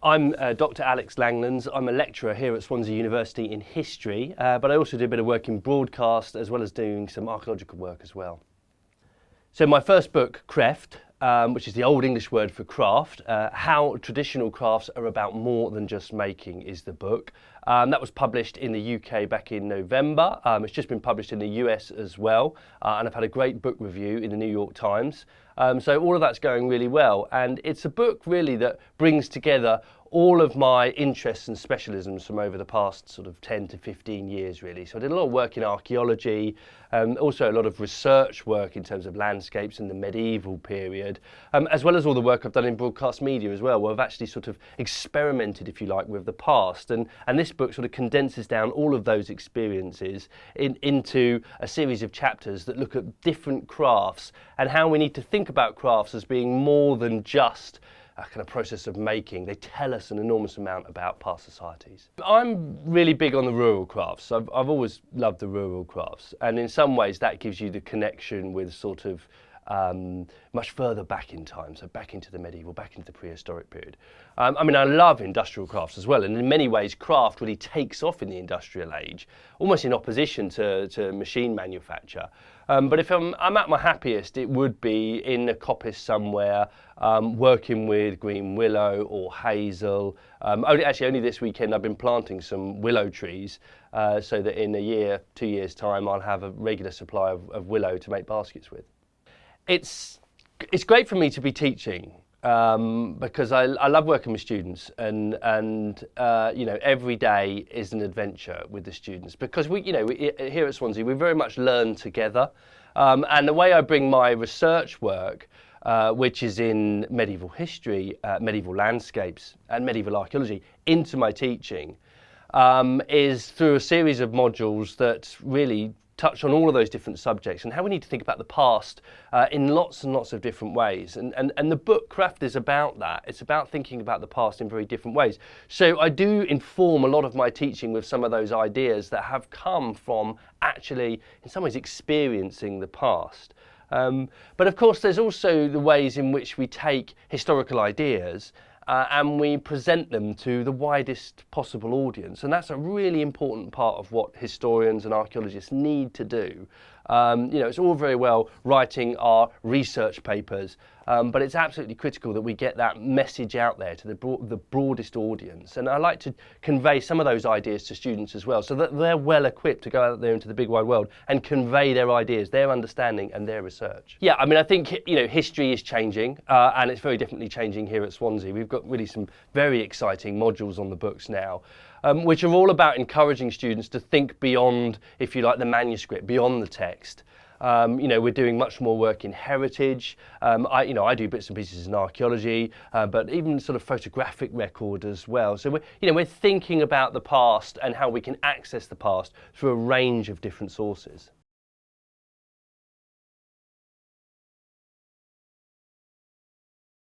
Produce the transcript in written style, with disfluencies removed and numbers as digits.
I'm Dr. Alex Langlands. I'm a lecturer here at Swansea University in history, but I also do a bit of work in broadcast as well as doing some archaeological work as well. So my first book, Craeft, which is the Old English word for craft, how traditional crafts are about more than just making, is the book. That was published in the UK back in November. It's just been published in the US as well, and I've had a great book review in the New York Times. So all of that's going really well, and it's a book really that brings together all of my interests and specialisms from over the past sort of 10 to 15 years really. So I did a lot of work in archaeology, also a lot of research work in terms of landscapes in the medieval period, as well as all the work I've done in broadcast media as well, where I've actually sort of experimented, if you like, with the past. And this book sort of condenses down all of those experiences into a series of chapters that look at different crafts and how we need to think about crafts as being more than just a kind of process of making. They tell us an enormous amount about past societies. I'm really big on the rural crafts. I've always loved the rural crafts, and in some ways that gives you the connection with sort of much further back in time, so back into the medieval, back into the prehistoric period. I mean, I love industrial crafts as well, and in many ways craft really takes off in the industrial age, almost in opposition to machine manufacture. But if I'm at my happiest, it would be in a coppice somewhere, working with green willow or hazel. Actually, only this weekend I've been planting some willow trees, so that in a year, 2 years' time, I'll have a regular supply of willow to make baskets with. It's great for me to be teaching because I love working with students, and you know, every day is an adventure with the students, because we here at Swansea we very much learn together, and the way I bring my research work, which is in medieval history, medieval landscapes and medieval archaeology, into my teaching is through a series of modules that really touch on all of those different subjects and how we need to think about the past in lots and lots of different ways. And the book Craeft is about that. It's about thinking about the past in very different ways. So I do inform a lot of my teaching with some of those ideas that have come from actually, in some ways, experiencing the past. But of course, there's also the ways in which we take historical ideas and we present them to the widest possible audience. And that's a really important part of what historians and archaeologists need to do. You know, it's all very well writing our research papers, but it's absolutely critical that we get that message out there to the broadest audience. And I like to convey some of those ideas to students as well, so that they're well equipped to go out there into the big wide world and convey their ideas, their understanding and their research. Yeah, I mean, I think, you know, history is changing, and it's very definitely changing here at Swansea. We've got really some very exciting modules on the books now, which are all about encouraging students to think beyond, if you like, the manuscript, beyond the text. You know, we're doing much more work in heritage. I do bits and pieces in archaeology, but even sort of photographic record as well. So we're thinking about the past and how we can access the past through a range of different sources.